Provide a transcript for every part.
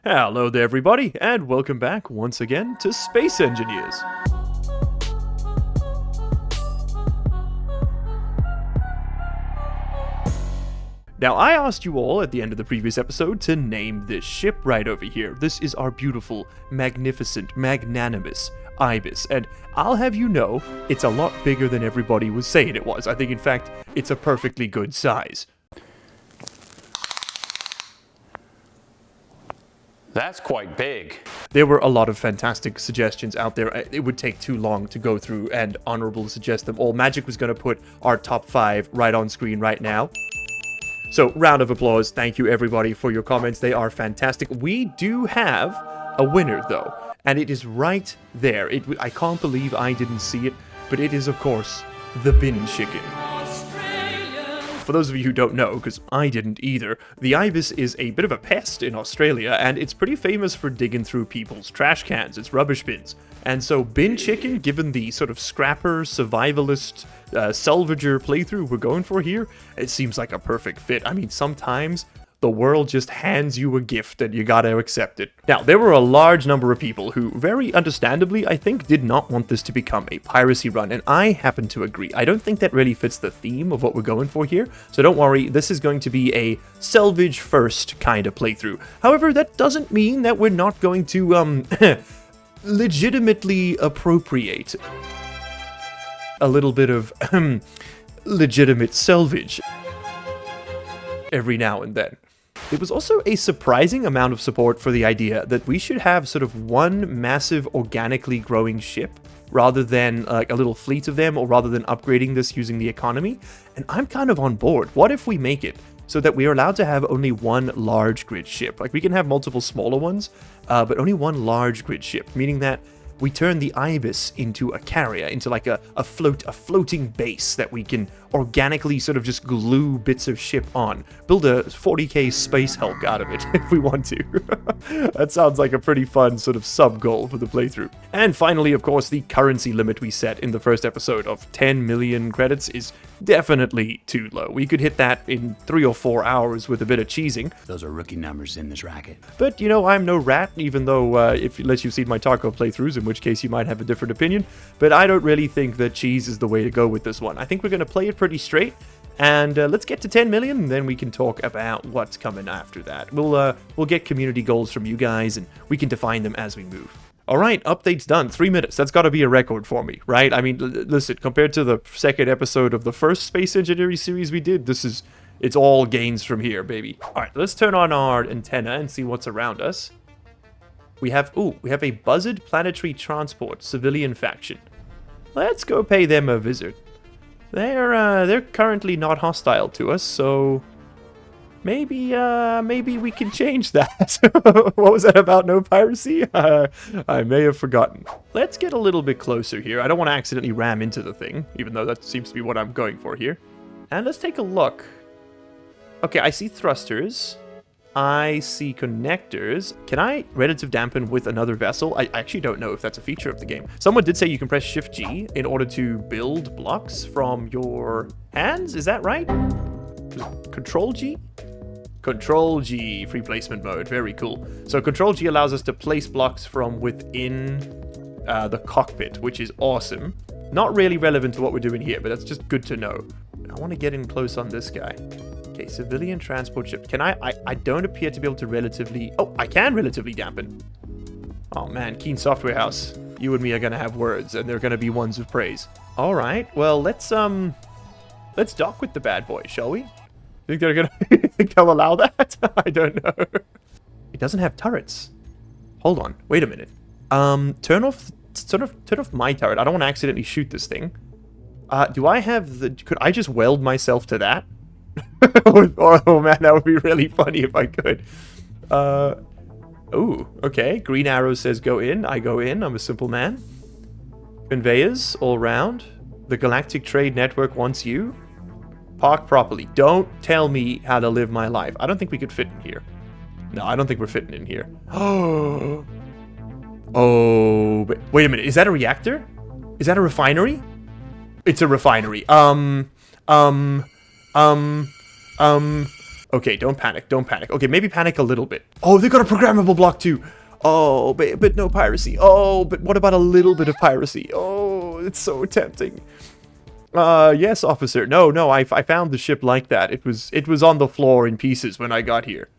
Hello there everybody, and welcome back once again to Space Engineers. Now, I asked you all at the end of the previous episode to name this ship right over here. This is our beautiful, magnificent, magnanimous Ibis, and I'll have you know, it's a lot bigger than everybody was saying it was. I think, in fact, it's a perfectly good size. That's quite big. There were a lot of fantastic suggestions out there. It would take too long to go through and honorable suggest them all. Magic was going to put our top 5 right on screen right now. So, round of applause. Thank you, everybody, for your comments. They are fantastic. We do have a winner, though, and it is right there. I can't believe I didn't see it, but it is, of course, the bin chicken. For those of you who don't know, because I didn't either, the Ibis is a bit of a pest in Australia, and it's pretty famous for digging through people's trash cans, its rubbish bins. And so bin chicken, given the sort of scrapper, survivalist, salvager playthrough we're going for here, it seems like a perfect fit. I mean, sometimes the world just hands you a gift and you gotta accept it. Now, there were a large number of people who, very understandably, I think, did not want this to become a piracy run, and I happen to agree. I don't think that really fits the theme of what we're going for here, so don't worry, this is going to be a salvage first kind of playthrough. However, that doesn't mean that we're not going to, legitimately appropriate a little bit of, legitimate salvage every now and then. There was also a surprising amount of support for the idea that we should have sort of one massive organically growing ship rather than like a little fleet of them, or rather than upgrading this using the economy. And I'm kind of on board. What if we make it so that we are allowed to have only one large grid ship? Like, we can have multiple smaller ones, but only one large grid ship, meaning that we turn the Ibis into a carrier, into like a floating base that we can organically sort of just glue bits of ship on. Build a 40k Space Hulk out of it if we want to. That sounds like a pretty fun sort of sub-goal for the playthrough. And finally, of course, the currency limit we set in the first episode of 10 million credits is definitely too low. We could hit that in 3 or 4 hours with a bit of cheesing. Those are rookie numbers in this racket. But, you know, I'm no rat, even though, unless you've seen my taco playthroughs, in which case you might have a different opinion. But I don't really think that cheese is the way to go with this one. I think we're going to play it pretty straight, and let's get to 10 million, and then we can talk about what's coming after that. We'll get community goals from you guys, and we can define them as we move. Alright, update's done. 3 minutes. That's got to be a record for me, right? I mean, listen, compared to the second episode of the first Space Engineering series we did, it's all gains from here, baby. Alright, let's turn on our antenna and see what's around us. We have a Buzzard Planetary Transport civilian faction. Let's go pay them a visit. They're currently not hostile to us, so maybe we can change that. What was that about no piracy? I may have forgotten. Let's get a little bit closer here. I don't want to accidentally ram into the thing, even though that seems to be what I'm going for here. And let's take a look. Okay, I see thrusters. I see connectors. Can I relative dampen with another vessel? I actually don't know if that's a feature of the game. Someone did say you can press Shift G in order to build blocks from your hands. Is that right? Control G? Control G, free placement mode. Very cool. So Control G allows us to place blocks from within the cockpit, which is awesome. Not really relevant to what we're doing here, but that's just good to know. I want to get in close on this guy. Okay, civilian transport ship. Can I don't appear to be able to relatively... Oh, I can relatively dampen. Oh man, Keen Software House. You and me are going to have words, and they're going to be ones of praise. All right, well, let's dock with the bad boy, shall we? Think they're going to... think they'll allow that? I don't know. It doesn't have turrets. Hold on, wait a minute. Turn off my turret. I don't want to accidentally shoot this thing. Do I have the... Could I just weld myself to that? Oh man, that would be really funny if I could. Ooh, okay. Green arrow says go in. I go in. I'm a simple man. Conveyors all round. The Galactic Trade Network wants you. Park properly. Don't tell me how to live my life. I don't think we could fit in here. No, I don't think we're fitting in here. Oh, but wait a minute. Is that a reactor? Is that a refinery? It's a refinery. Okay, don't panic. Don't panic. Okay, maybe panic a little bit. Oh, they got a programmable block too. Oh, but no piracy. Oh, but what about a little bit of piracy? Oh, it's so tempting. Yes, officer. No, I found the ship like that. It was on the floor in pieces when I got here.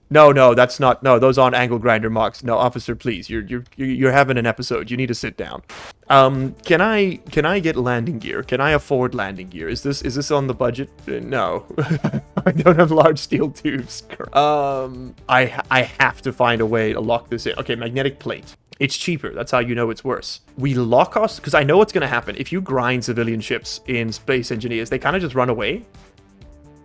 No, that's not. No, those aren't angle grinder marks. No, officer, please. You're having an episode. You need to sit down. Can I get landing gear? Can I afford landing gear? Is this on the budget? No. I don't have large steel tubes. I have to find a way to lock this in. Okay, magnetic plate. It's cheaper. That's how you know it's worse. We lock us because I know what's going to happen. If you grind civilian ships in Space Engineers, they kind of just run away.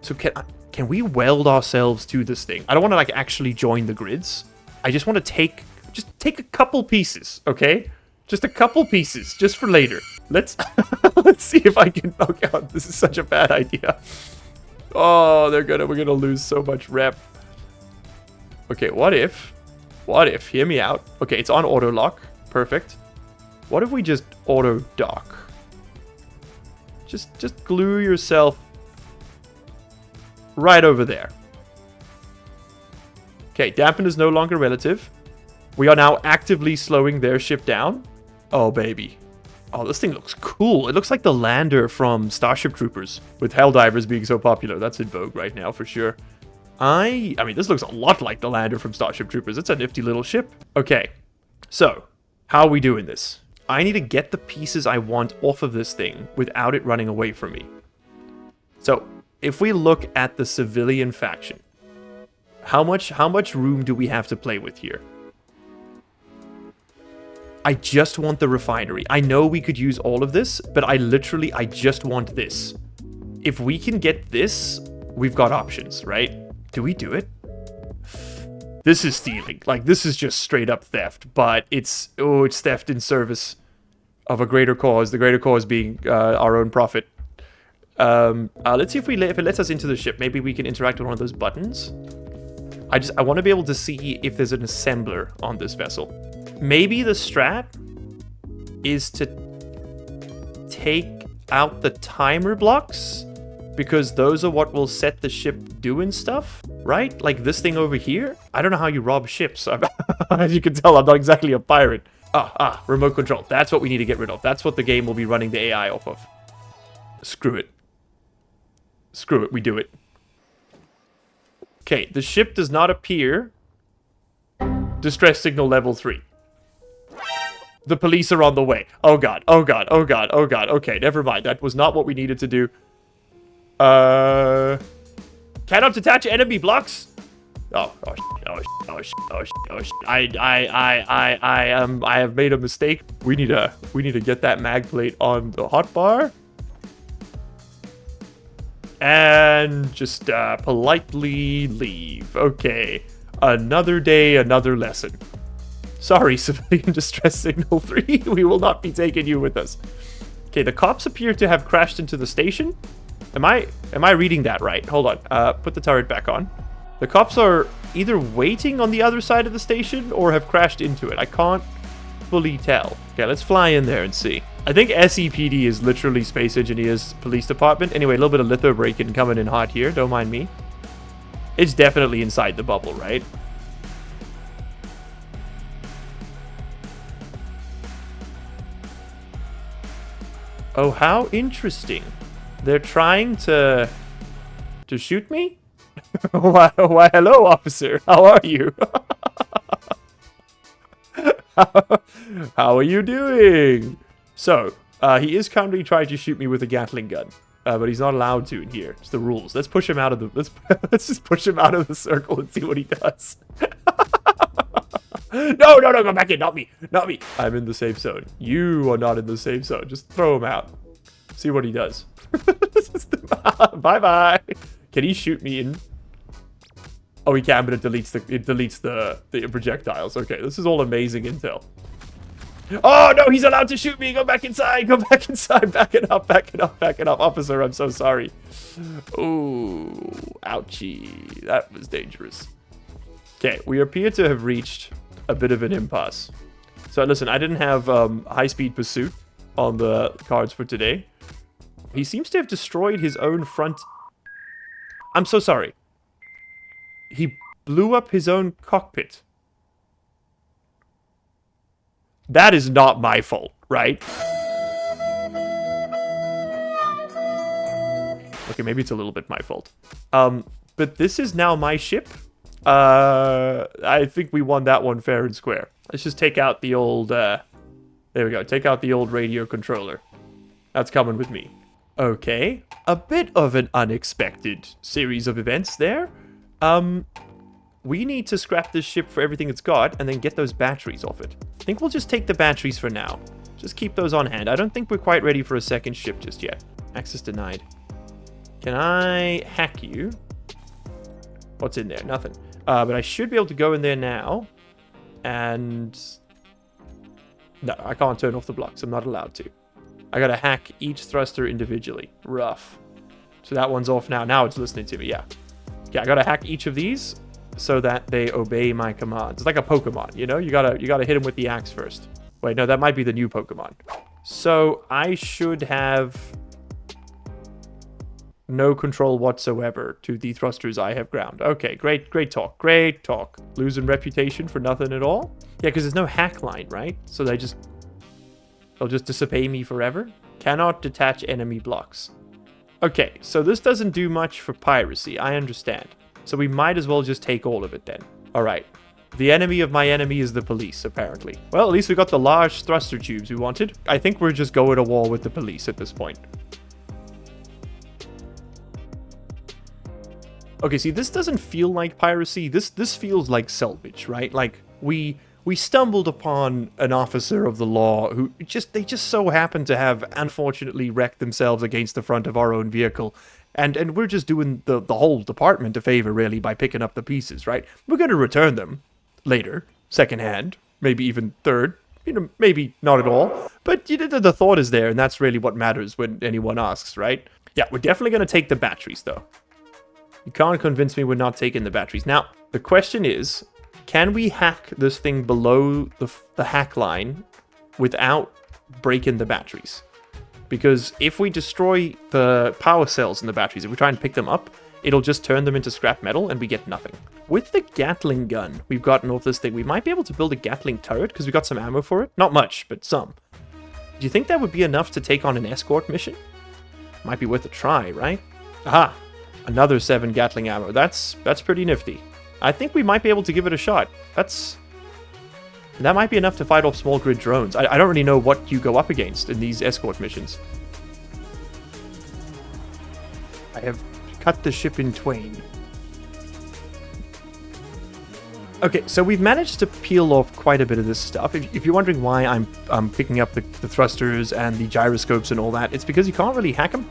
So can we weld ourselves to this thing? I don't want to like actually join the grids. I just want to take a couple pieces, okay? Just a couple pieces, just for later. Let's let's see if I can. Oh god, this is such a bad idea. Oh, we're gonna lose so much rep. Okay, what if? Hear me out. Okay, it's on auto lock. Perfect. What if we just auto dock? Just glue yourself right over there. Okay, dampen is no longer relative. We are now actively slowing their ship down. Oh, baby. Oh, this thing looks cool. It looks like the lander from Starship Troopers, with Helldivers being so popular. That's in vogue right now, for sure. I mean, this looks a lot like the lander from Starship Troopers. It's a nifty little ship. Okay, so, how are we doing this? I need to get the pieces I want off of this thing without it running away from me. So, if we look at the civilian faction, how much room do we have to play with here? I just want the refinery. I know we could use all of this, but I just want this. If we can get this, we've got options, right? Do we do it? This is stealing. Like, this is just straight up theft, but it's theft in service of a greater cause. The greater cause being our own profit. Let's see if it lets us into the ship. Maybe we can interact with one of those buttons. I want to be able to see if there's an assembler on this vessel. Maybe the strat is to take out the timer blocks, because those are what will set the ship doing stuff, right? Like this thing over here. I don't know how you rob ships. As you can tell, I'm not exactly a pirate. Remote control. That's what we need to get rid of. That's what the game will be running the AI off of. Screw it. Screw it, we do it. Okay, the ship does not appear. Distress signal level 3. The police are on the way. Oh god, oh god, oh god, oh god. Okay, never mind. That was not what we needed to do. Cannot detach enemy blocks. I have made a mistake. We need to get that mag plate on the hotbar. And just politely leave. Okay. Another day, another lesson. Sorry, civilian distress signal 3. We will not be taking you with us. Okay, the cops appear to have crashed into the station. Am I reading that right? Hold on. Put the turret back on. The cops are either waiting on the other side of the station or have crashed into it. I can't fully tell. Okay, let's fly in there and see. I think SEPD is literally Space Engineers Police Department. Anyway, a little bit of litho breaking coming in hot here. Don't mind me. It's definitely inside the bubble, right? Oh, how interesting. They're trying to shoot me? Why, hello, officer. How are you? How are you doing? So, he is currently trying to shoot me with a Gatling gun. But he's not allowed to in here. It's the rules. Let's push him out of the... Let's just push him out of the circle and see what he does. No, go back in. Not me. I'm in the safe zone. You are not in the safe zone. Just throw him out. See what he does. Bye-bye. Can he shoot me in? Oh, he can, but it deletes the projectiles. Okay, this is all amazing intel. Oh, no, he's allowed to shoot me. Go back inside. Back it up. Officer, I'm so sorry. Ooh, ouchie. That was dangerous. Okay, we appear to have reached a bit of an impasse. So, listen, I didn't have high-speed pursuit on the cards for today. He seems to have destroyed his own front... I'm so sorry. He blew up his own cockpit. That is not my fault, right? Okay, maybe it's a little bit my fault. But this is now my ship. I think we won that one fair and square. Let's just take out the old, there we go. Take out the old radio controller. That's coming with me. Okay. A bit of an unexpected series of events there. We need to scrap this ship for everything it's got and then get those batteries off it. I think we'll just take the batteries for now. Just keep those on hand. I don't think we're quite ready for a second ship just yet. Access denied. Can I hack you? What's in there? Nothing. But I should be able to go in there now. And... no, I can't turn off the blocks. I'm not allowed to. I gotta hack each thruster individually. Rough. So that one's off now. Now it's listening to me, yeah. Yeah, I gotta hack each of these so that they obey my commands. It's like a Pokemon, you know? You gotta hit them with the axe first. Wait, no, that might be the new Pokemon. So I should have no control whatsoever to the thrusters I have ground. Okay, great talk. Great talk. Losing reputation for nothing at all? Yeah, because there's no hack line, right? So they'll just disobey me forever? Cannot detach enemy blocks. Okay, so this doesn't do much for piracy, I understand. So we might as well just take all of it then. Alright. The enemy of my enemy is the police, apparently. Well, at least we got the large thruster tubes we wanted. I think we're just going to war with the police at this point. Okay, see, this doesn't feel like piracy. This feels like salvage, right? Like, we stumbled upon an officer of the law who they just so happened to have unfortunately wrecked themselves against the front of our own vehicle. And we're just doing the whole department a favor, really, by picking up the pieces, right? We're going to return them later, secondhand, maybe even third, you know, maybe not at all. But you know, the thought is there, and that's really what matters when anyone asks, right? Yeah, we're definitely going to take the batteries, though. You can't convince me we're not taking the batteries. Now, the question is, can we hack this thing below the hack line without breaking the batteries? Because if we destroy the power cells in the batteries, if we try and pick them up, it'll just turn them into scrap metal and we get nothing. With the Gatling gun we've gotten off this thing, we might be able to build a Gatling turret because we got some ammo for it. Not much, but some. Do you think that would be enough to take on an escort mission? Might be worth a try, right? Aha! Another 7 Gatling ammo. That's pretty nifty. I think we might be able to give it a shot. That might be enough to fight off small grid drones. I don't really know what you go up against in these escort missions. I have cut the ship in twain. Okay, so we've managed to peel off quite a bit of this stuff. If you're wondering why I'm picking up the thrusters and the gyroscopes and all that, it's because you can't really hack them.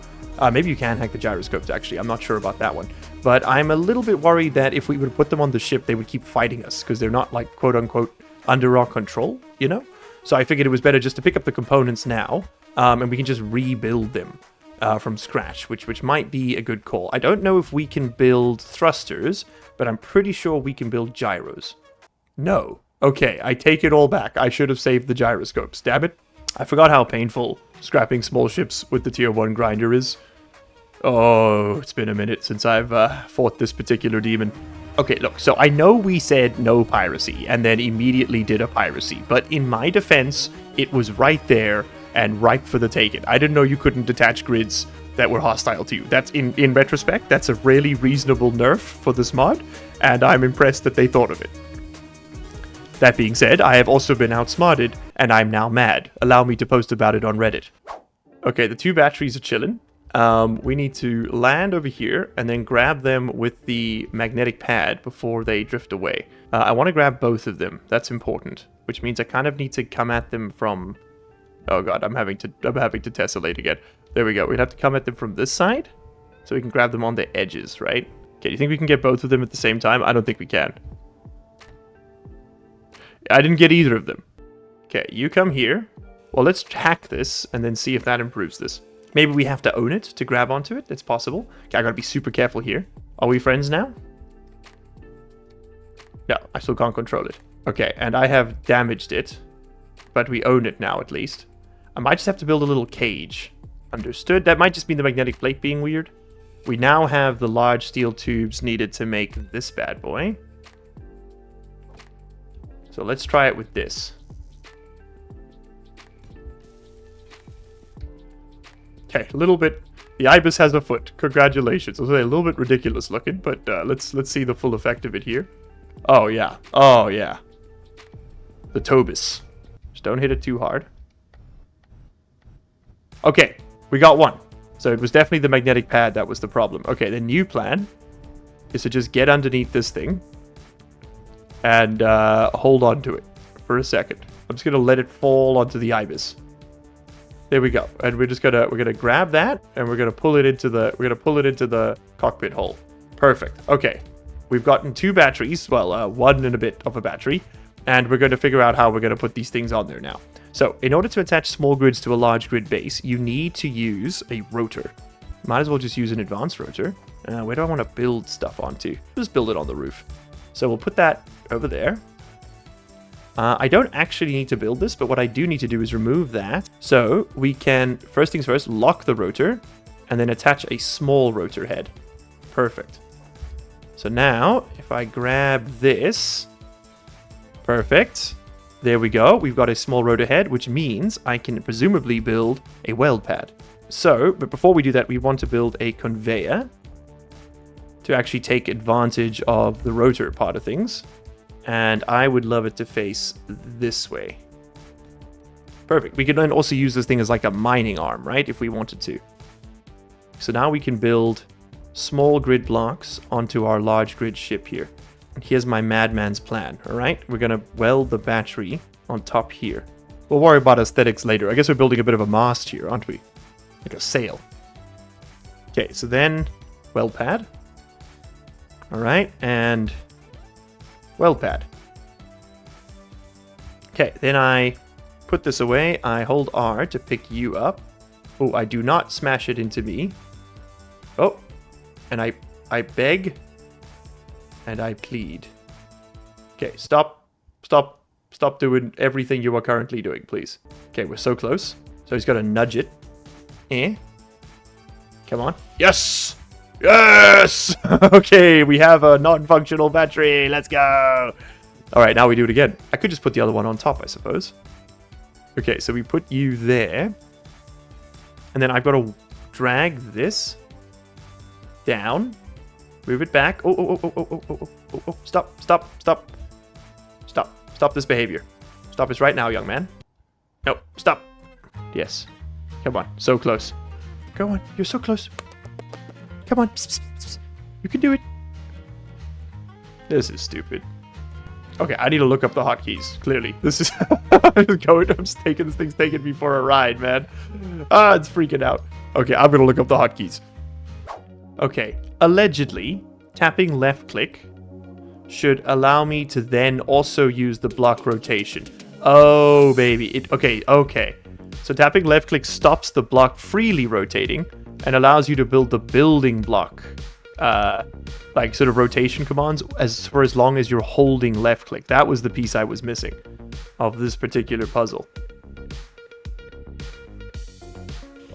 Maybe you can hack the gyroscopes, actually. I'm not sure about that one. But I'm a little bit worried that if we would put them on the ship, they would keep fighting us because they're not, like, quote-unquote, under our control, you know? So I figured it was better just to pick up the components now, and we can just rebuild them from scratch, which might be a good call. I don't know if we can build thrusters, but I'm pretty sure we can build gyros. No. Okay, I take it all back. I should have saved the gyroscopes. Damn it. I forgot how painful scrapping small ships with the tier 1 grinder is. Oh, it's been a minute since I've fought this particular demon. Okay, look, so I know we said no piracy, and then immediately did a piracy, but in my defense, it was right there, and ripe for the taking. I didn't know you couldn't detach grids that were hostile to you. That's, in retrospect, that's a really reasonable nerf for this mod, and I'm impressed that they thought of it. That being said, I have also been outsmarted, and I'm now mad. Allow me to post about it on Reddit. Okay, the 2 batteries are chilling. We need to land over here and then grab them with the magnetic pad before they drift away. I want to grab both of them. That's important, which means I kind of need to come at them from... oh god, I'm having to tessellate again. There we go. We'd have to come at them from this side so we can grab them on the edges, right? Okay, do you think we can get both of them at the same time? I don't think we can. I didn't get either of them. Okay, you come here. Well, let's hack this and then see if that improves this. Maybe we have to own it to grab onto it. It's possible. Okay, I gotta be super careful here. Are we friends now? No, I still can't control it. Okay, and I have damaged it. But we own it now, at least. I might just have to build a little cage. Understood. That might just be the magnetic plate being weird. We now have the large steel tubes needed to make this bad boy. So let's try it with this. Okay, a little bit. The ibis has a foot. Congratulations. It's a little bit ridiculous looking, but let's see the full effect of it here. Oh yeah. Oh yeah. The Tobis. Just don't hit it too hard. Okay, we got one. So it was definitely the magnetic pad that was the problem. Okay, the new plan is to just get underneath this thing and hold on to it for a second. I'm just gonna let it fall onto the ibis. There we go. And we're gonna grab that and we're gonna pull it into the cockpit hole. Perfect. Okay. We've gotten 2 batteries, well, 1 and a bit of a battery, and we're going to figure out how we're going to put these things on there now. So, in order to attach small grids to a large grid base, you need to use a rotor. Might as well just use an advanced rotor. Where do I want to build stuff onto? Just build it on the roof. So we'll put that over there. I don't actually need to build this, but what I do need to do is remove that. So we can, first things first, lock the rotor, and then attach a small rotor head. Perfect. So now, if I grab this, perfect. There we go. We've got a small rotor head, which means I can presumably build a weld pad. So, but before we do that, we want to build a conveyor to actually take advantage of the rotor part of things. And I would love it to face this way. Perfect. We could then also use this thing as like a mining arm, right? If we wanted to. So now we can build small grid blocks onto our large grid ship here. And here's my madman's plan, alright? We're gonna weld the battery on top here. We'll worry about aesthetics later. I guess we're building a bit of a mast here, aren't we? Like a sail. Okay, so then weld pad. Alright, and weld pad. Okay, then I put this away. I hold R to pick you up. Oh, I do not smash it into me. Oh, and I beg and I plead. Okay, stop doing everything you are currently doing, please. Okay, we're so close. So he's got to nudge it. Come on. Yes! Yes! Okay, we have a non-functional battery. Let's go! Alright, now we do it again. I could just put the other one on top, I suppose. Okay, so we put you there. And then I've got to drag this down. Move it back. Oh. Stop this behavior. Stop this right now, young man. No, stop. Yes. Come on, so close. Go on, you're so close. Come on. You can do it. This is stupid. Okay, I need to look up the hotkeys, clearly. This is... I'm just taking this thing's taking me for a ride, man. Ah, it's freaking out. Okay, I'm gonna look up the hotkeys. Okay, allegedly, tapping left click should allow me to then also use the block rotation. Oh, baby. Okay. So tapping left click stops the block freely rotating and allows you to build the building block, like sort of rotation commands for as long as you're holding left click. That was the piece I was missing of this particular puzzle.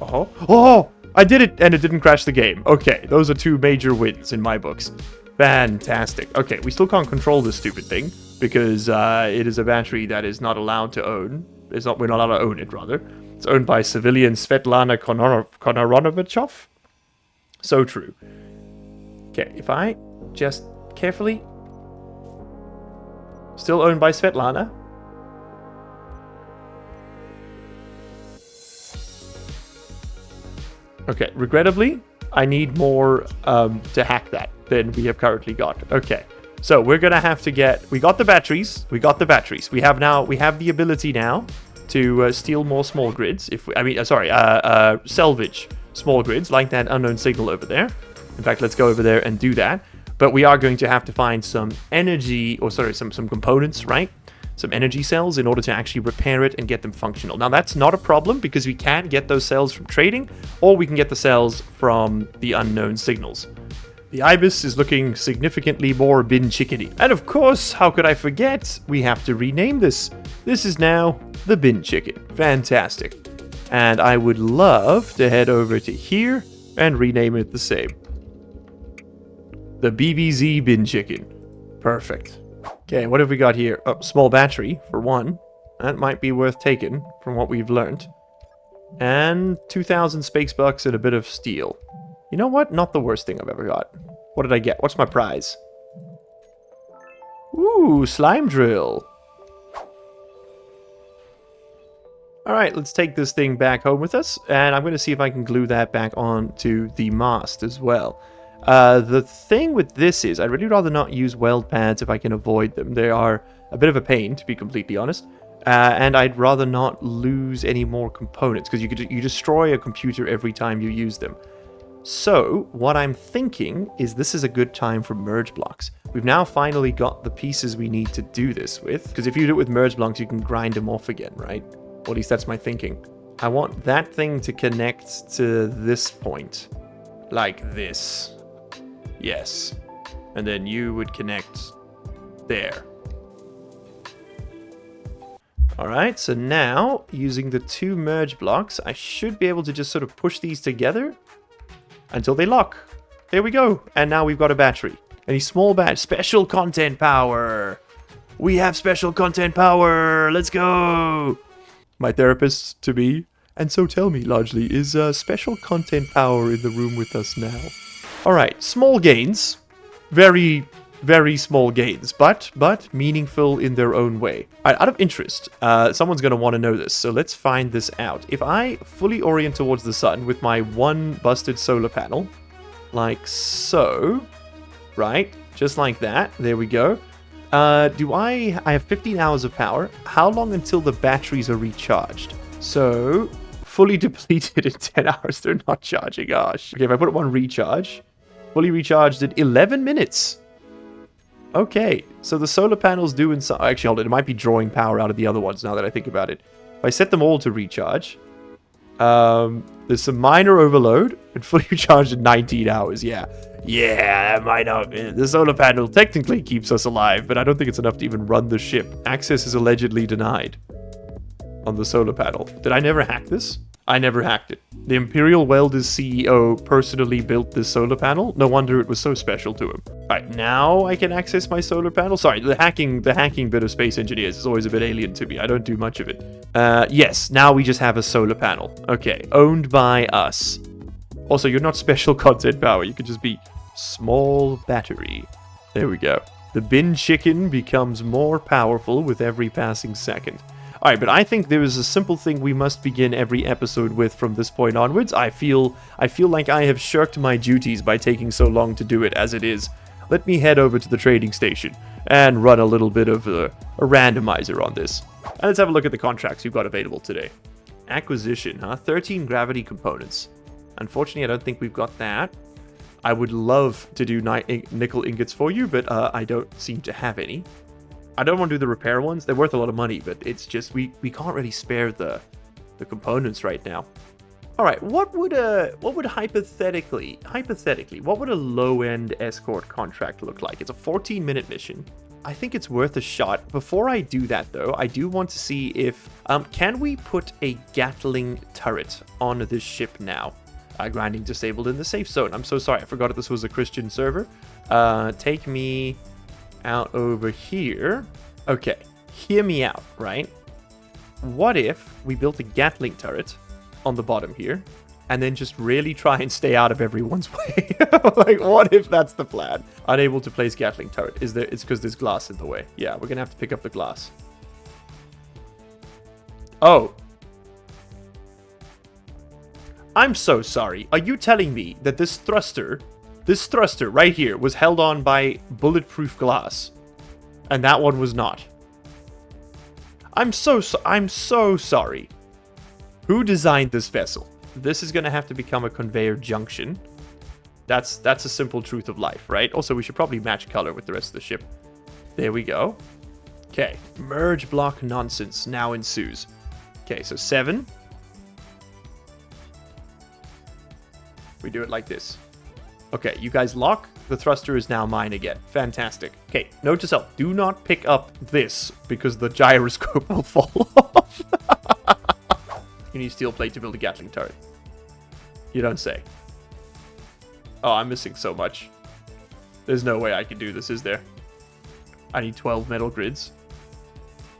Oh, I did it and it didn't crash the game. Okay, those are 2 major wins in my books. Fantastic. Okay, we still can't control this stupid thing because it is a battery that is not allowed to own. We're not allowed to own it, rather. It's owned by civilian Svetlana Konoronovichov. So true. Okay, if I just carefully... Still owned by Svetlana. Okay, regrettably, I need more to hack that than we have currently got. Okay, so we're gonna have to get... We got the batteries. We have the ability now to steal more small grids. Salvage small grids like that unknown signal over there. In fact, let's go over there and do that. But we are going to have to find some energy, some components, right? Some energy cells in order to actually repair it and get them functional. Now, that's not a problem because we can get those cells from trading, or we can get the cells from the unknown signals. The ibis is looking significantly more bin chickeny. And of course, how could I forget? We have to rename this. This is now the bin chicken. Fantastic. And I would love to head over to here and rename it the same. The BBZ bin chicken. Perfect. Okay, what have we got here? Oh, small battery, for one. That might be worth taking, from what we've learned. And 2,000 space bucks and a bit of steel. You know what? Not the worst thing I've ever got. What did I get? What's my prize? Ooh, slime drill. Alright, let's take this thing back home with us. And I'm going to see if I can glue that back onto the mast as well. The thing with this is, I'd really rather not use weld pads if I can avoid them. They are a bit of a pain, to be completely honest. And I'd rather not lose any more components, because you destroy a computer every time you use them. So, what I'm thinking is this is a good time for merge blocks. We've now finally got the pieces we need to do this with, because if you do it with merge blocks, you can grind them off again, right? Or at least that's my thinking. I want that thing to connect to this point. Like this. Yes. And then you would connect there. Alright, so now, using the two merge blocks, I should be able to just sort of push these together until they lock. There we go. And now we've got a battery. Any small special content power. We have special content power. Let's go. My therapist to be. And so tell me, largely, is special content power in the room with us now? Alright, small gains. Very, very small gains, but meaningful in their own way. Alright, out of interest, someone's going to want to know this, so let's find this out. If I fully orient towards the sun with my one busted solar panel, like so, right, just like that, there we go. I have 15 hours of power. How long until the batteries are recharged? So, fully depleted in 10 hours, they're not charging, gosh. Okay, if I put it on recharge, fully recharged in 11 minutes. Okay, so the solar panel's doing some... Actually, hold on, it might be drawing power out of the other ones now that I think about it. If I set them all to recharge, there's some minor overload and fully recharged in 19 hours, yeah. Yeah, that might not... The solar panel technically keeps us alive, but I don't think it's enough to even run the ship. Access is allegedly denied on the solar panel. Did I never hack this? I never hacked it. The Imperial Welders CEO personally built this solar panel. No wonder it was so special to him. Alright, now I can access my solar panel. Sorry, the hacking bit of Space Engineers is always a bit alien to me. I don't do much of it. Yes, now we just have a solar panel. Okay, owned by us. Also, you're not special content power. You could just be small battery. There we go. The bin chicken becomes more powerful with every passing second. Alright, but I think there is a simple thing we must begin every episode with from this point onwards. I feel like I have shirked my duties by taking so long to do it as it is. Let me head over to the trading station and run a little bit of a randomizer on this. And let's have a look at the contracts we've got available today. Acquisition, huh? 13 gravity components. Unfortunately, I don't think we've got that. I would love to do nickel ingots for you, but I don't seem to have any. I don't want to do the repair ones. They're worth a lot of money, but it's just we can't really spare the components right now. All right, what would hypothetically what would a low-end escort contract look like? It's a 14-minute mission. I think it's worth a shot. Before I do that, though, I do want to see if can we put a Gatling turret on this ship now? Grinding disabled in the safe zone. I'm so sorry. I forgot that this was a Christian server. Take me out over here. Okay, hear me out, right? What if we built a Gatling turret on the bottom here, and then just really try and stay out of everyone's way? Like, what if that's the plan? Unable to place Gatling turret. It's because there's glass in the way. Yeah, we're gonna have to pick up the glass. Oh. I'm so sorry. Are you telling me that this thruster right here was held on by bulletproof glass, and that one was not? I'm so sorry. Who designed this vessel? This is going to have to become a conveyor junction. That's a simple truth of life, right? Also, we should probably match color with the rest of the ship. There we go. Okay, merge block nonsense now ensues. Okay, so 7. We do it like this. Okay, you guys lock. The thruster is now mine again. Fantastic. Okay, note to self. Do not pick up this, because the gyroscope will fall off. You need steel plate to build a Gatling turret. You don't say. Oh, I'm missing so much. There's no way I can do this, is there? I need 12 metal grids.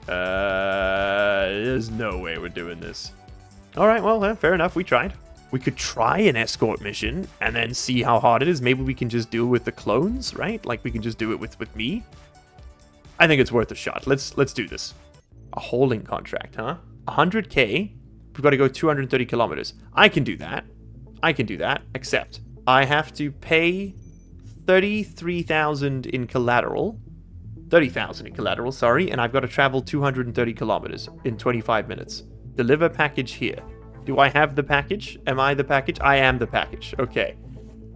There's no way we're doing this. Alright, well, fair enough. We tried. We could try an escort mission and then see how hard it is. Maybe we can just do it with the clones, right? Like, we can just do it with me. I think it's worth a shot. Let's do this. A holding contract, huh? 100k. We've got to go 230 kilometers. I can do that. I can do that. Except I have to pay 33,000 in collateral. 30,000 in collateral, sorry. And I've got to travel 230 kilometers in 25 minutes. Deliver package here. Do I have the package? Am I the package? I am the package. Okay.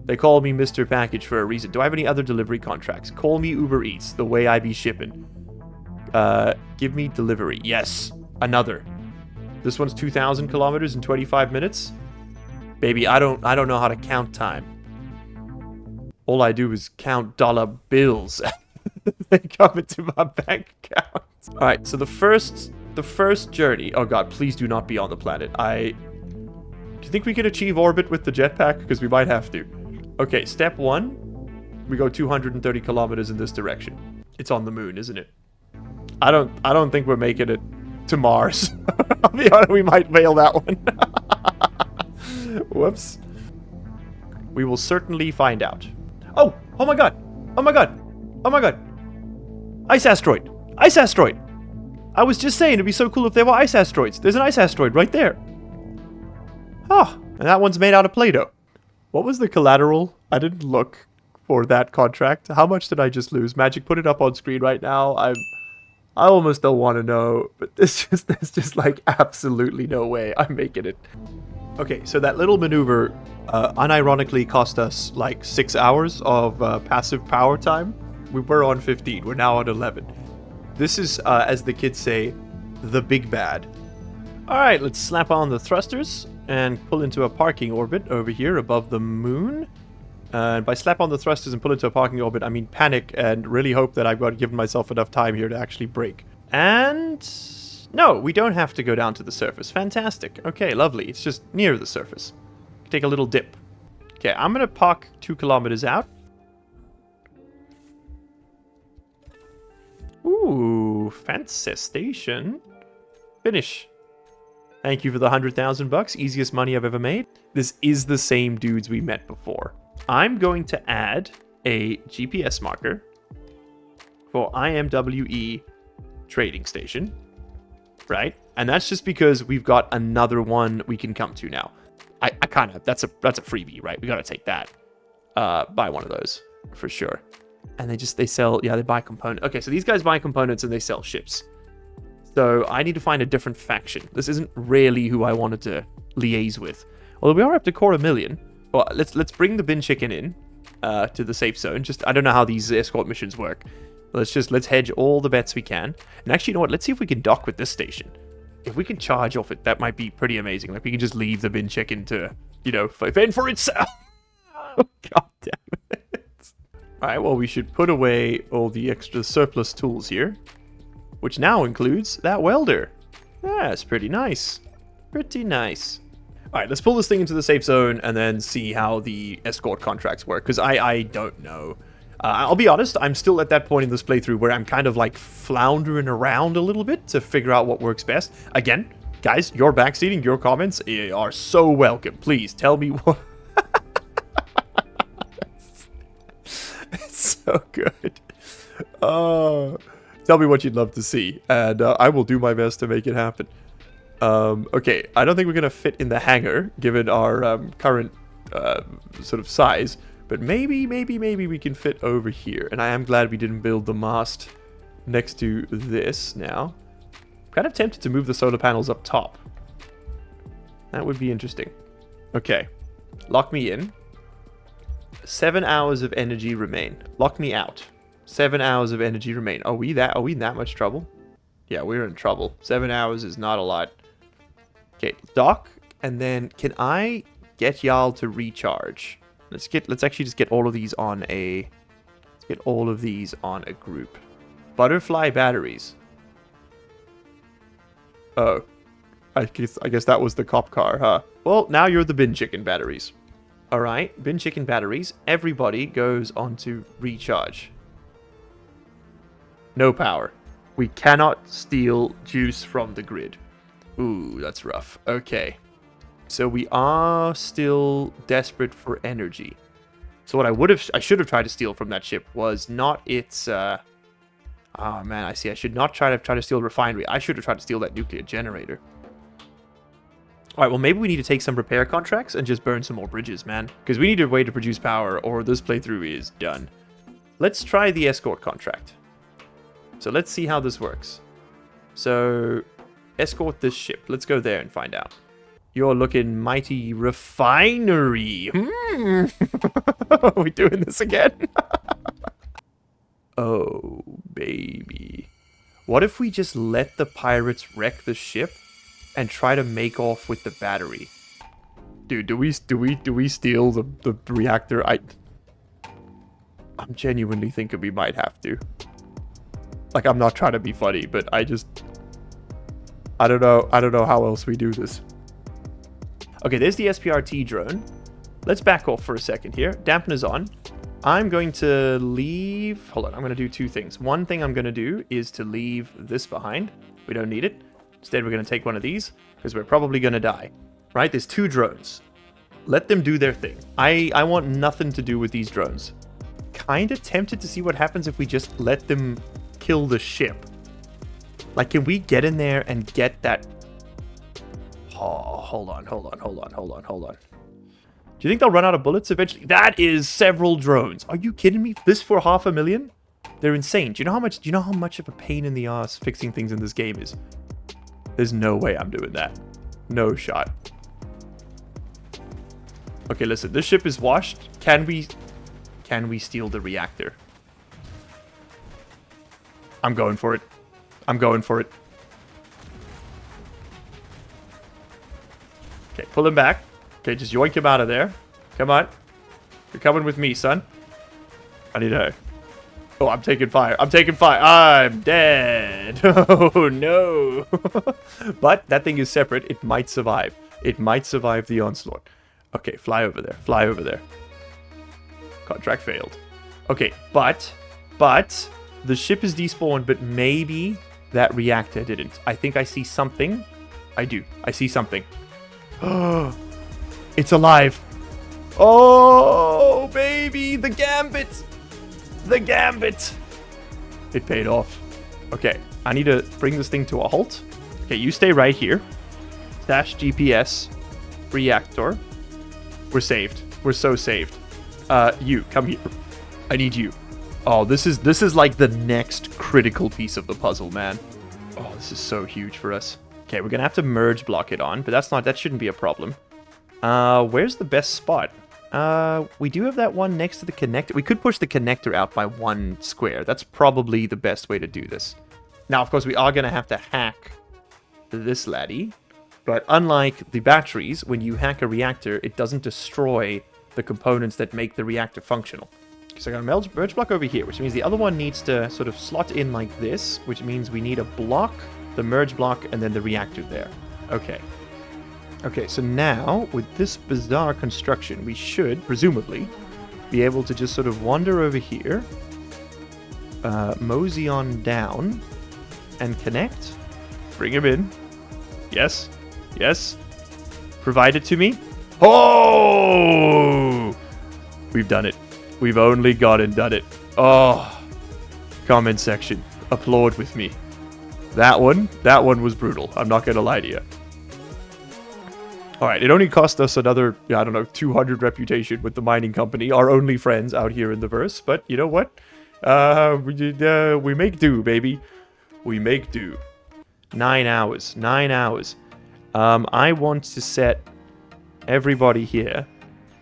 They call me Mr. Package for a reason. Do I have any other delivery contracts? Call me Uber Eats, the way I be shipping. Give me delivery. Yes. Another. This one's 2,000 kilometers in 25 minutes. Baby, I don't know how to count time. All I do is count dollar bills. They come into my bank account. Alright, so the first journey. Oh god, please do not be on the planet. Do you think we can achieve orbit with the jetpack? Because we might have to. Okay, step 1. We go 230 kilometers in this direction. It's on the moon, isn't it? I don't think we're making it to Mars. I'll be honest, we might fail that one. Whoops. We will certainly find out. Oh my god. Oh my god. Oh my god. Ice asteroid. Ice asteroid. I was just saying it'd be so cool if there were ice asteroids. There's an ice asteroid right there. Oh, and that one's made out of Play-Doh. What was the collateral? I didn't look for that contract. How much did I just lose? Magic, put it up on screen right now. I almost don't want to know, but there's just like absolutely no way I'm making it. Okay, so that little maneuver unironically cost us like 6 hours of passive power time. We were on 15. We're now on 11. This is, as the kids say, the big bad. All right, let's slap on the thrusters and pull into a parking orbit over here above the moon. And by slap on the thrusters and pull into a parking orbit, I mean panic and really hope that I've got given myself enough time here to actually brake. And no, we don't have to go down to the surface. Fantastic. Okay, lovely. It's just near the surface. Take a little dip. Okay, I'm going to park 2 kilometers out. Ooh, fancy station. Finish. Thank you for the 100,000 bucks. Easiest money I've ever made. This is the same dudes we met before. I'm going to add a GPS marker for IMWE trading station, right? And that's just because we've got another one we can come to now. I kind of, that's a freebie, right? We got to take that. Buy one of those for sure. And they sell, yeah, they buy components. Okay, so these guys buy components and they sell ships. So I need to find a different faction. This isn't really who I wanted to liaise with. Although we are up to 250,000. Well, let's bring the bin chicken in to the safe zone. Just, I don't know how these escort missions work. Let's hedge all the bets we can. And actually, you know what? Let's see if we can dock with this station. If we can charge off it, that might be pretty amazing. Like, we can just leave the bin chicken to, you know, fend for itself. Oh, god damn it. Alright, well, we should put away all the extra surplus tools here. Which now includes that welder. Yeah, it's pretty nice. Pretty nice. Alright, let's pull this thing into the safe zone and then see how the escort contracts work. Because I don't know. I'll be honest, I'm still at that point in this playthrough where I'm kind of like floundering around a little bit to figure out what works best. Again, guys, your backseating, your comments are so welcome. Please tell me what... It's so good. Tell me what you'd love to see, and I will do my best to make it happen. Okay, I don't think we're going to fit in the hangar, given our current sort of size. But maybe we can fit over here. And I am glad we didn't build the mast next to this now. I'm kind of tempted to move the solar panels up top. That would be interesting. Okay, lock me in. 7 hours of energy remain. Lock me out. 7 hours of energy remain. Are we in that much trouble? Yeah, we're in trouble. 7 hours is not a lot. Okay, dock, and then can I get y'all to recharge? Let's actually just get all of these on a group. Butterfly batteries. Oh. I guess that was the cop car, huh? Well, now you're the bin chicken batteries. Alright, bin chicken batteries. Everybody goes on to recharge. No power. We cannot steal juice from the grid. Ooh, that's rough. Okay. So we are still desperate for energy. So what I should have tried to steal from that ship was not its, oh man, I see. I should not try to steal the refinery. I should have tried to steal that nuclear generator. Alright, well maybe we need to take some repair contracts and just burn some more bridges, man. Because we need a way to produce power or this playthrough is done. Let's try the escort contract. So let's see how this works. So, escort this ship. Let's go there and find out. You're looking mighty refinery. Are we doing this again? Oh, baby. What if we just let the pirates wreck the ship and try to make off with the battery? Dude, do we steal the reactor? I'm genuinely thinking we might have to. Like, I'm not trying to be funny, but I don't know how else we do this. Okay, there's the SPRT drone. Let's back off for a second here. Dampener's on. I'm going to leave... Hold on, I'm going to do two things. One thing I'm going to do is to leave this behind. We don't need it. Instead, we're going to take one of these, because we're probably going to die. Right? There's two drones. Let them do their thing. I want nothing to do with these drones. Kind of tempted to see what happens if we just let them kill the ship. Like, can we get in there and get that... Oh, hold on. Do you think they'll run out of bullets eventually? That is several drones. Are you kidding me? This for 500,000? They're insane. Do you know how much of a pain in the ass fixing things in this game is? There's no way I'm doing that. No shot. Okay, listen. This ship is washed. Can we steal the reactor? I'm going for it. Okay, pull him back. Okay, just yoink him out of there. Come on. You're coming with me, son. I need to... Oh, I'm taking fire. I'm dead. Oh, no. But that thing is separate. It might survive. It might survive the onslaught. Okay, fly over there. Contract failed. Okay, but the ship is despawned, but maybe that reactor didn't. I think I see something. I do. I see something. Oh, it's alive. Oh, baby, the gambit. It paid off. Okay, I need to bring this thing to a halt. Okay, you stay right here. Stash GPS. Reactor. We're saved. We're so saved. You, come here. I need you. Oh, this is like the next critical piece of the puzzle, man. Oh, this is so huge for us. Okay, we're gonna have to merge block it on, but that shouldn't be a problem. Where's the best spot? We do have that one next to the connector. We could push the connector out by one square. That's probably the best way to do this. Now, of course, we are gonna have to hack this laddie. But unlike the batteries, when you hack a reactor, it doesn't destroy the components that make the reactor functional. So I got a merge block over here, which means the other one needs to sort of slot in like this, which means we need a block, the merge block, and then the reactor there. Okay. Okay, so now, with this bizarre construction, we should, presumably, be able to just sort of wander over here, mosey on down, and connect. Bring him in. Yes. Yes. Provide it to me. Oh! We've done it. We've only gone and done it. Oh. Comment section. Applaud with me. That one was brutal. I'm not going to lie to you. Alright, it only cost us another, I don't know, 200 reputation with the mining company, our only friends out here in the verse. But you know what? We make do, baby. We make do. 9 hours. 9 hours. I want to set everybody here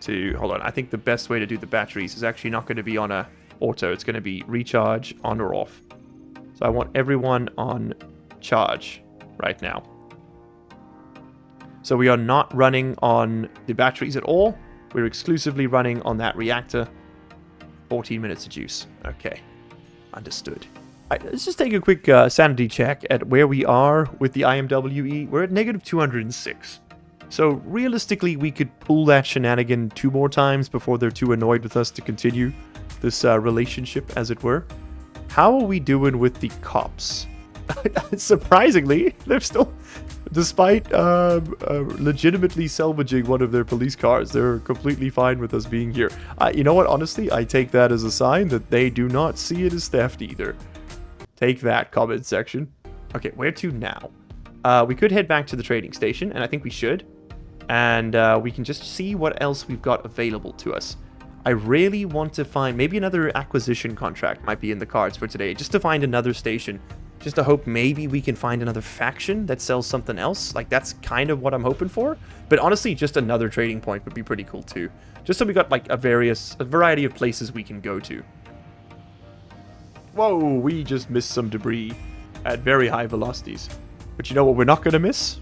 to... Hold on, I think the best way to do the batteries is actually not going to be on a auto. It's going to be recharge, on or off. So I want everyone on charge right now. So we are not running on the batteries at all. We're exclusively running on that reactor. 14 minutes of juice. Okay. Understood. All right, let's just take a quick sanity check at where we are with the IMWE. We're at negative 206. So realistically, we could pull that shenanigan 2 more times before they're too annoyed with us to continue this relationship, as it were. How are we doing with the cops? Surprisingly, they're still, despite legitimately salvaging one of their police cars, they're completely fine with us being here. You know what? Honestly, I take that as a sign that they do not see it as theft either. Take that, comment section. Okay, where to now? We could head back to the trading station, and I think we should. And we can just see what else we've got available to us. I really want to find, maybe another acquisition contract might be in the cards for today, just to find another station. Just to hope maybe we can find another faction that sells something else. Like, that's kind of what I'm hoping for. But honestly, just another trading point would be pretty cool too. Just so we got like a variety of places we can go to. Whoa, we just missed some debris at very high velocities. But you know what we're not going to miss?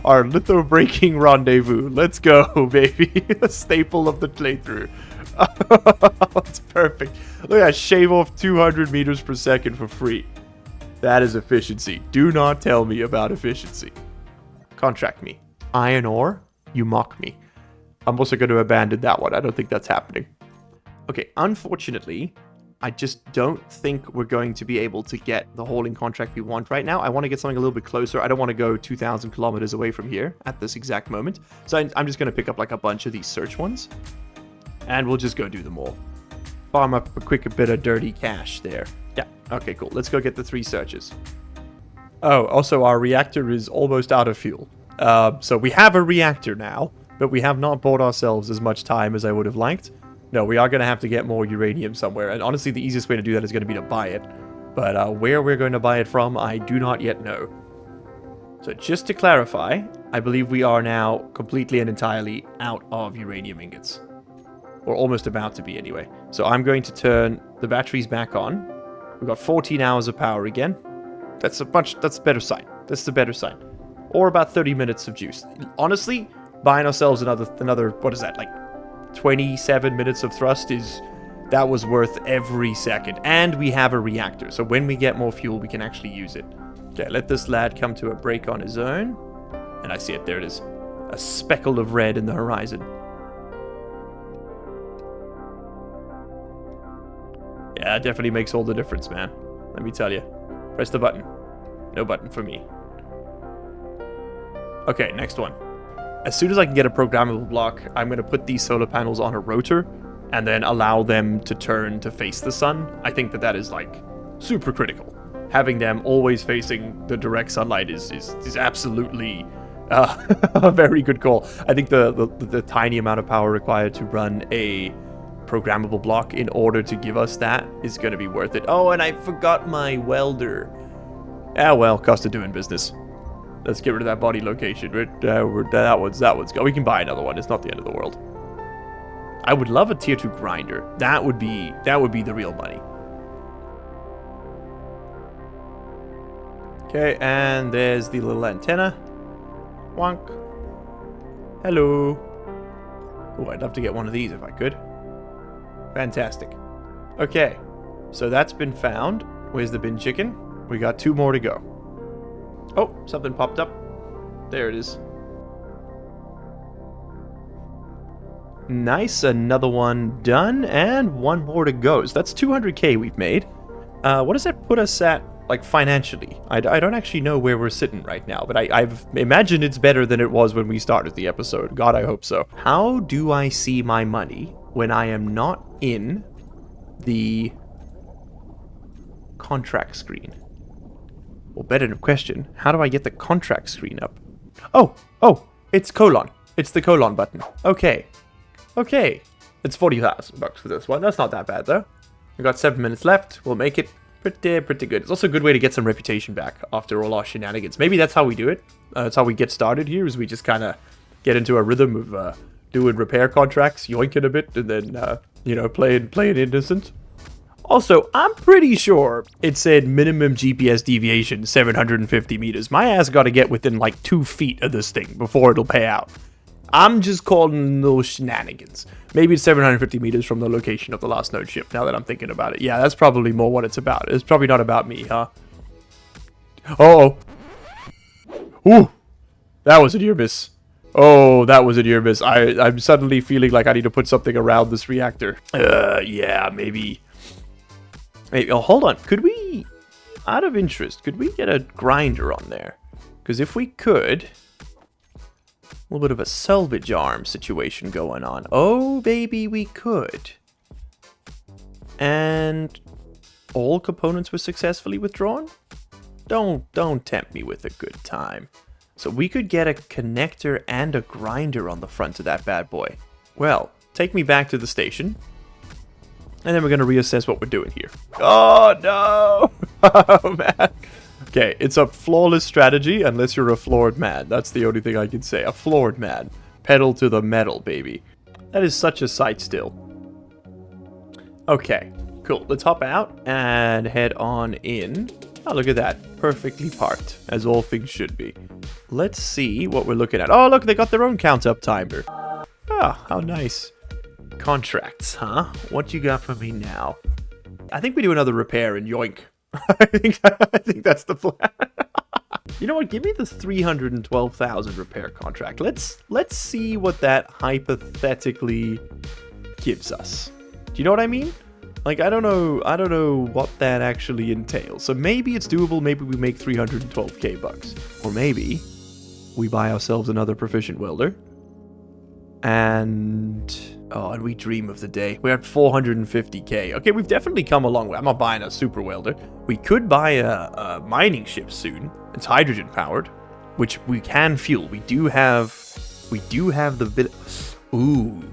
Our litho-breaking rendezvous. Let's go, baby. A staple of the playthrough. It's perfect. Look at that, shave off 200 meters per second for free. That is efficiency. Do not tell me about efficiency. Contract me. Iron ore? You mock me. I'm also going to abandon that one. I don't think that's happening. Okay, unfortunately, I just don't think we're going to be able to get the hauling contract we want right now. I want to get something a little bit closer. I don't want to go 2,000 kilometers away from here at this exact moment. So I'm just going to pick up like a bunch of these search ones. And we'll just go do them all. Farm up a quick bit of dirty cash there. Yeah, okay, cool. Let's go get the 3 searches. Oh, also our reactor is almost out of fuel. So we have a reactor now, but we have not bought ourselves as much time as I would have liked. No, we are going to have to get more uranium somewhere. And honestly, the easiest way to do that is going to be to buy it. But where we're going to buy it from, I do not yet know. So just to clarify, I believe we are now completely and entirely out of uranium ingots. Or almost about to be anyway. So I'm going to turn the batteries back on. We've got 14 hours of power again. That's a better sign. That's the better sign. Or about 30 minutes of juice. Honestly, buying ourselves another what is that, like 27 minutes of thrust that was worth every second. And we have a reactor, so when we get more fuel, we can actually use it. Okay, let this lad come to a break on his own. And I see it, there it is. A speckle of red in the horizon. Yeah, it definitely makes all the difference, man. Let me tell you. Press the button. No button for me. Okay, next one. As soon as I can get a programmable block, I'm going to put these solar panels on a rotor and then allow them to turn to face the sun. I think that is, like, super critical. Having them always facing the direct sunlight is absolutely a very good call. I think the tiny amount of power required to run a programmable block in order to give us that is going to be worth it. Oh, and I forgot my welder. Ah, well, cost of doing business. Let's get rid of that body location. That one's go. We can buy another one. It's not the end of the world. I would love a tier 2 grinder. That would be the real money. Okay, and there's the little antenna. Wonk. Hello. Oh, I'd love to get one of these if I could. Fantastic. Okay, so that's been found. Where's the bin chicken? We got 2 more to go. Oh, something popped up. There it is. Nice, another one done, and 1 more to go. So that's 200k we've made. What does that put us at, like, financially? I don't actually know where we're sitting right now, but I've imagined it's better than it was when we started the episode. God, I hope so. How do I see my money when I am not in the contract screen? Well, better question, how do I get the contract screen up? Oh, it's colon. It's the colon button. Okay. It's 40,000 bucks for this one. That's not that bad, though. We've got 7 minutes left. We'll make it pretty good. It's also a good way to get some reputation back after all our shenanigans. Maybe that's how we do it. That's how we get started here, is we just kind of get into a rhythm of doing repair contracts, yoinking a bit, and then, playing innocent. Also, I'm pretty sure it said minimum GPS deviation 750 meters. My ass got to get within like 2 feet of this thing before it'll pay out. I'm just calling those shenanigans. Maybe it's 750 meters from the location of the last node ship, now that I'm thinking about it. Yeah, that's probably more what it's about. It's probably not about me, huh? Uh-oh. Ooh. That was a near miss. Oh, that was a near miss. I'm suddenly feeling like I need to put something around this reactor. Yeah, maybe. Maybe. Oh, hold on. Could we, out of interest, could we get a grinder on there? Because if we could, a little bit of a salvage arm situation going on. Oh, baby, we could. And all components were successfully withdrawn? Don't tempt me with a good time. So we could get a connector and a grinder on the front of that bad boy. Well, take me back to the station. And then we're going to reassess what we're doing here. Oh, no! Oh, man. Okay, it's a flawless strategy unless you're a floored man. That's the only thing I can say. A floored man. Pedal to the metal, baby. That is such a sight still. Okay, cool. Let's hop out and head on in. Oh, look at that. Perfectly parked, as all things should be. Let's see what we're looking at. Oh, look, they got their own count-up timer. Ah, how nice. Contracts, huh? What you got for me now? I think we do another repair and yoink. I think that's the plan. You know what? Give me the 312,000 repair contract. Let's see what that hypothetically gives us. Do you know what I mean? Like, I don't know what that actually entails. So maybe it's doable. Maybe we make 312k bucks, or maybe we buy ourselves another proficient welder. And we dream of the day. We're at 450k. Okay, we've definitely come a long way. I'm not buying a super welder. We could buy a mining ship soon. It's hydrogen powered, which we can fuel. We do have the bit. Ooh,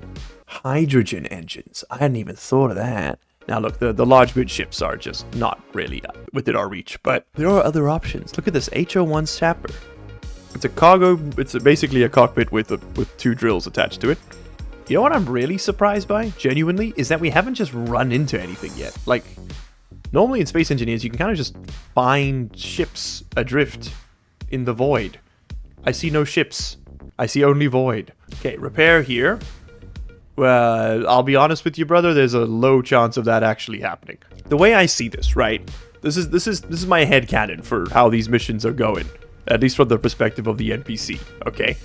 hydrogen engines. I hadn't even thought of that. Now look, the large boot ships are just not really within our reach, but there are other options. Look at this HO1 Sapper. It's a cargo. It's basically a cockpit with two drills attached to it. You know what I'm really surprised by, genuinely, is that we haven't just run into anything yet. Like, normally in Space Engineers, you can kind of just find ships adrift in the void. I see no ships. I see only void. Okay, repair here. Well, I'll be honest with you, brother, there's a low chance of that actually happening. The way I see this, right? This is my headcanon for how these missions are going. At least from the perspective of the NPC, okay?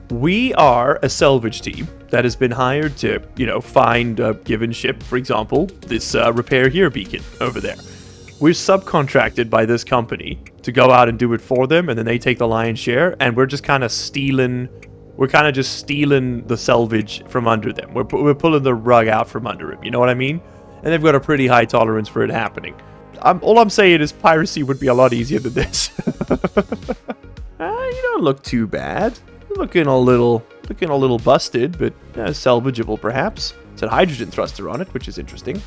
We are a salvage team that has been hired to, find a given ship, for example, this repair here beacon over there. We're subcontracted by this company to go out and do it for them, and then they take the lion's share, and we're just kind of stealing the salvage from under them. We're pulling the rug out from under them, you know what I mean? And they've got a pretty high tolerance for it happening. All I'm saying is piracy would be a lot easier than this. You don't look too bad. You're looking a little busted, but salvageable perhaps. It's a hydrogen thruster on it, which is interesting.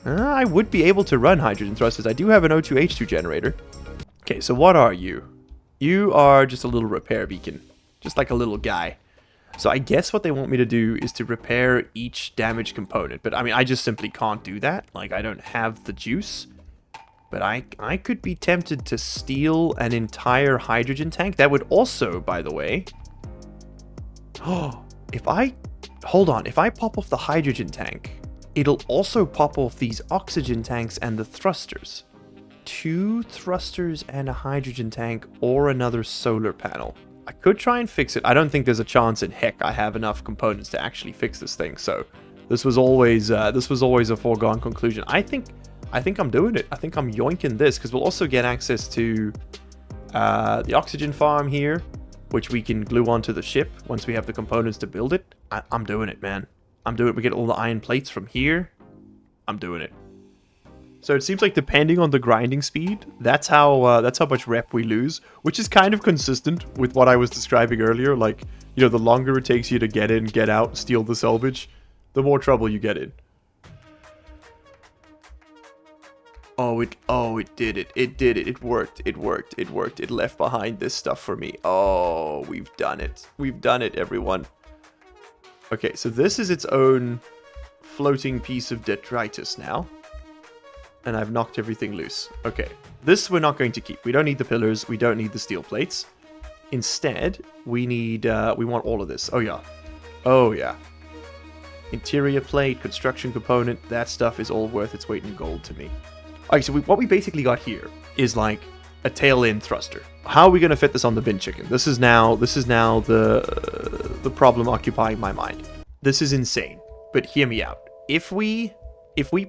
I would be able to run hydrogen thrusters. I do have an O2H2 generator. Okay, so what are you? You are just a little repair beacon. Just like a little guy. So I guess what they want me to do is to repair each damaged component. But I mean, I just simply can't do that. Like, I don't have the juice. But I could be tempted to steal an entire hydrogen tank. That would also, by the way... if I pop off the hydrogen tank, it'll also pop off these oxygen tanks and the thrusters. 2 thrusters and a hydrogen tank or another solar panel. I could try and fix it. I don't think there's a chance in heck I have enough components to actually fix this thing. So this was always a foregone conclusion. I think I'm doing it. I think I'm yoinking this because we'll also get access to the oxygen farm here, which we can glue onto the ship once we have the components to build it. I'm doing it, man. I'm doing it. We get all the iron plates from here. I'm doing it. So it seems like depending on the grinding speed, that's how much rep we lose, which is kind of consistent with what I was describing earlier. Like, the longer it takes you to get in, get out, steal the salvage, the more trouble you get in. Oh, it did it. It did it. It worked. It worked. It worked. It left behind this stuff for me. Oh, we've done it. We've done it, everyone. Okay, so this is its own floating piece of detritus now. And I've knocked everything loose. Okay, this we're not going to keep. We don't need the pillars. We don't need the steel plates. Instead, we want all of this. Oh, yeah. Oh, yeah. Interior plate, construction component, that stuff is all worth its weight in gold to me. Alright, so what we basically got here is like a tail-end thruster. How are we going to fit this on the bin chicken? This is now the problem occupying my mind. This is insane, but hear me out. If we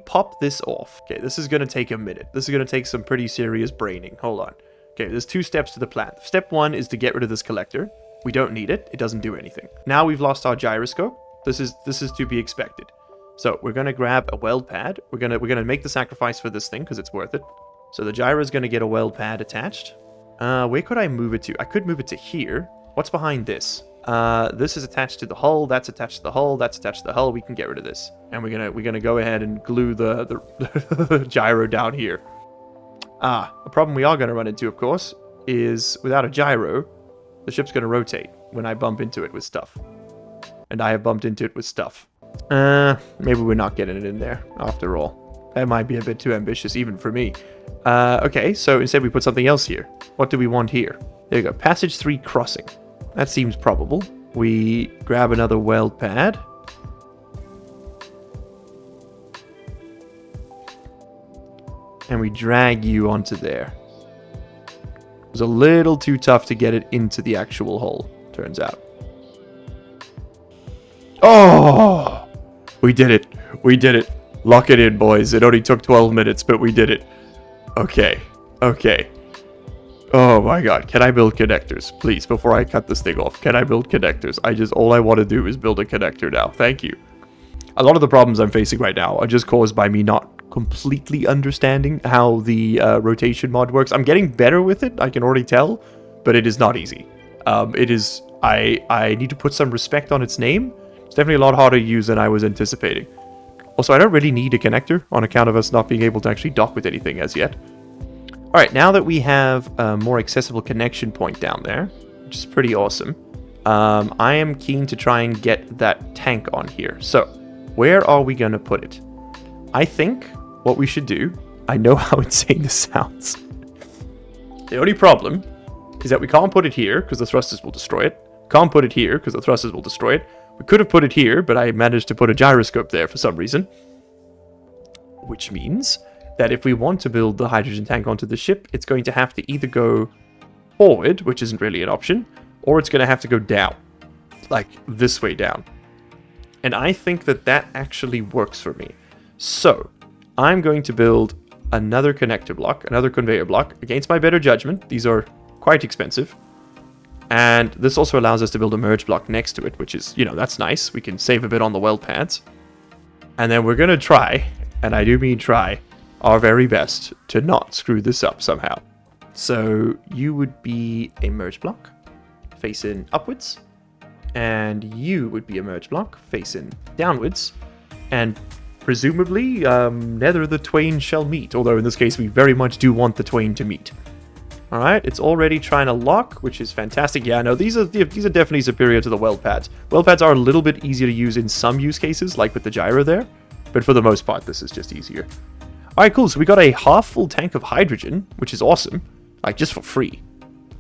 pop this off, okay, this is going to take a minute. This is going to take some pretty serious braining. Hold on. Okay, there's 2 steps to the plan. Step 1 is to get rid of this collector. We don't need it. It doesn't do anything. Now we've lost our gyroscope. This is to be expected. So we're going to grab a weld pad. We're going to make the sacrifice for this thing because it's worth it. So the gyro is going to get a weld pad attached. Where could I move it to? I could move it to here. What's behind this? This is attached to the hull. That's attached to the hull. That's attached to the hull. We can get rid of this. And we're gonna go ahead and glue the gyro down here. A problem we are gonna run into, of course, is without a gyro, the ship's gonna rotate when I bump into it with stuff. And I have bumped into it with stuff. Maybe we're not getting it in there after all. That might be a bit too ambitious even for me. Okay, so instead we put something else here. What do we want here? There you go. Passage 3 crossing. That seems probable. We grab another weld pad. And we drag you onto there. It was a little too tough to get it into the actual hull, turns out. Oh! We did it. We did it. Lock it in, boys. It only took 12 minutes, but we did it. Okay. Okay. Oh my god. Can I build connectors? Please, before I cut this thing off. Can I build connectors? All I want to do is build a connector now. Thank you. A lot of the problems I'm facing right now are just caused by me not completely understanding how the rotation mod works. I'm getting better with it, I can already tell, but it is not easy. I need to put some respect on its name. It's definitely a lot harder to use than I was anticipating. Also, I don't really need a connector on account of us not being able to actually dock with anything as yet. Alright, now that we have a more accessible connection point down there, which is pretty awesome, I am keen to try and get that tank on here. So, where are we going to put it? I think what we should do, I know how insane this sounds. The only problem is that we can't put it here because the thrusters will destroy it. Can't put it here because the thrusters will destroy it. We could have put it here, but I managed to put a gyroscope there for some reason. Which means that if we want to build the hydrogen tank onto the ship, it's going to have to either go forward, which isn't really an option, or it's going to have to go down. Like this way down. And I think that that actually works for me. So, I'm going to build another connector block, another conveyor block, against my better judgment. These are quite expensive. And this also allows us to build a merge block next to it, which is, you know, that's nice. We can save a bit on the weld pads. And then we're going to try, and I do mean try, our very best to not screw this up somehow. So, you would be a merge block facing upwards. And you would be a merge block facing downwards. And presumably, neither the twain shall meet. Although in this case, we very much do want the twain to meet. Alright, it's already trying to lock, which is fantastic. Yeah, no, these are definitely superior to the weld pads. Weld pads are a little bit easier to use in some use cases, like with the gyro there. But for the most part, this is just easier. Alright, cool. So we got a half-full tank of hydrogen, which is awesome. Like, just for free.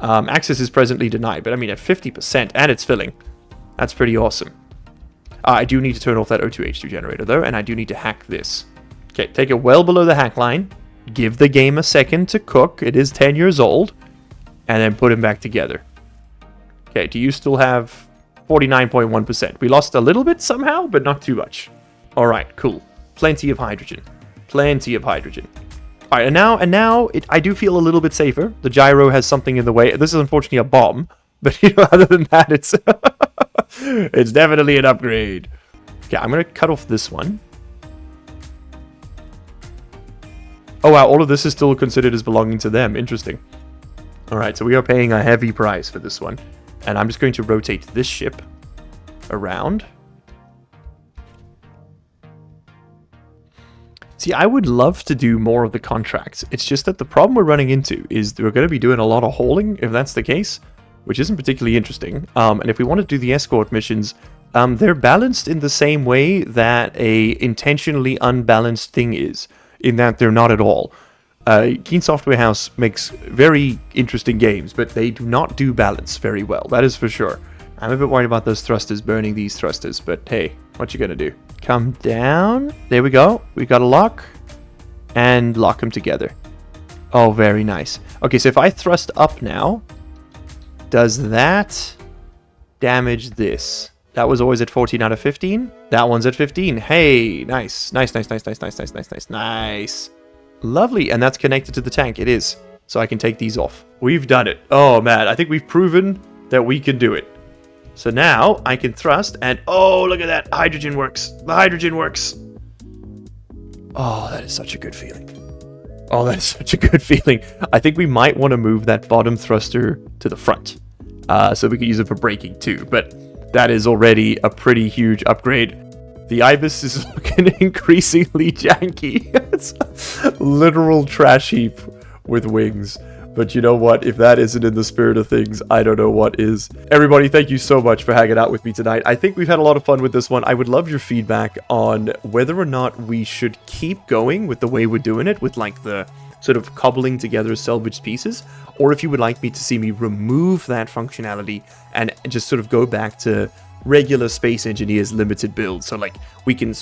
Access is presently denied, but I mean at 50%, and it's filling. That's pretty awesome. I do need to turn off that O2H2 generator, though, and I do need to hack this. Okay, take it well below the hack line. Give the game a second to cook. It is 10 years old. And then put him back together. Okay, do you still have 49.1%? We lost a little bit somehow, but not too much. Alright, cool. Plenty of hydrogen. Plenty of hydrogen. Alright, and now I do feel a little bit safer. The gyro has something in the way. This is unfortunately a bomb. But, you know, other than that, it's... it's definitely an upgrade. Okay, I'm going to cut off this one. Oh wow, all of this is still considered as belonging to them. Interesting. Alright, so we are paying a heavy price for this one. And I'm just going to rotate this ship around. See, I would love to do more of the contracts. It's just that the problem we're running into is we're going to be doing a lot of hauling, if that's the case. Which isn't particularly interesting. And if we want to do the escort missions, they're balanced in the same way that a intentionally unbalanced thing is. In that they're not at all. Keen Software House makes very interesting games, but they do not do balance very well. That is for sure. I'm a bit worried about those thrusters burning these thrusters, but hey, what you gonna do? Come down. There we go. We got a lock. And lock them together. Oh, very nice. Okay, so if I thrust up now, does that damage this? That was always at 14 out of 15. That one's at 15. Hey, nice. Nice, nice, nice, nice, nice, nice, nice, nice, nice. Lovely, and that's connected to the tank. It is. So I can take these off. We've done it. Oh, man, I think we've proven that we can do it. So now I can thrust, and oh, look at that. Hydrogen works. The hydrogen works. Oh, that is such a good feeling. Oh, that is such a good feeling. I think we might want to move that bottom thruster to the front. So we can use it for braking too. But that is already a pretty huge upgrade. The Ibis is looking increasingly janky. It's a literal trash heap with wings. But you know what? If that isn't in the spirit of things, I don't know what is. Everybody, thank you so much for hanging out with me tonight. I think we've had a lot of fun with this one. I would love your feedback on whether or not we should keep going with the way we're doing it, with like the sort of cobbling together salvaged pieces, or if you would like me to see me remove that functionality and just sort of go back to regular Space Engineers limited build. So like we can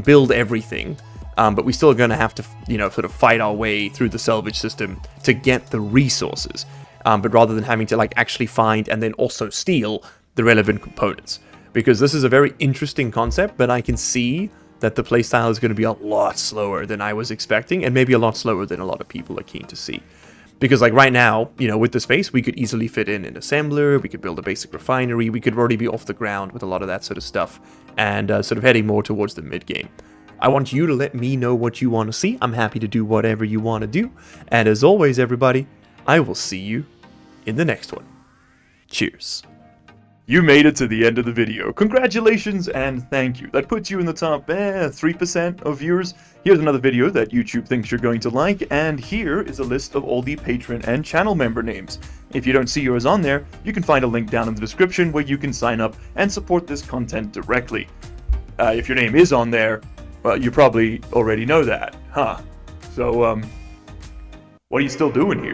build everything. But we still are going to have to, sort of fight our way through the salvage system to get the resources. But rather than having to, like, actually find and then also steal the relevant components. Because this is a very interesting concept, but I can see that the playstyle is going to be a lot slower than I was expecting, and maybe a lot slower than a lot of people are keen to see. Because, like, right now, with the space, we could easily fit in an assembler, we could build a basic refinery, we could already be off the ground with a lot of that sort of stuff, and sort of heading more towards the mid-game. I want you to let me know what you want to see. I'm happy to do whatever you want to do. And as always, everybody, I will see you in the next one. Cheers. You made it to the end of the video. Congratulations and thank you. That puts you in the top 3% of viewers. Here's another video that YouTube thinks you're going to like, and here is a list of all the patron and channel member names. If you don't see yours on there, you can find a link down in the description where you can sign up and support this content directly. If your name is on there, well, you probably already know that, huh? So, what are you still doing here?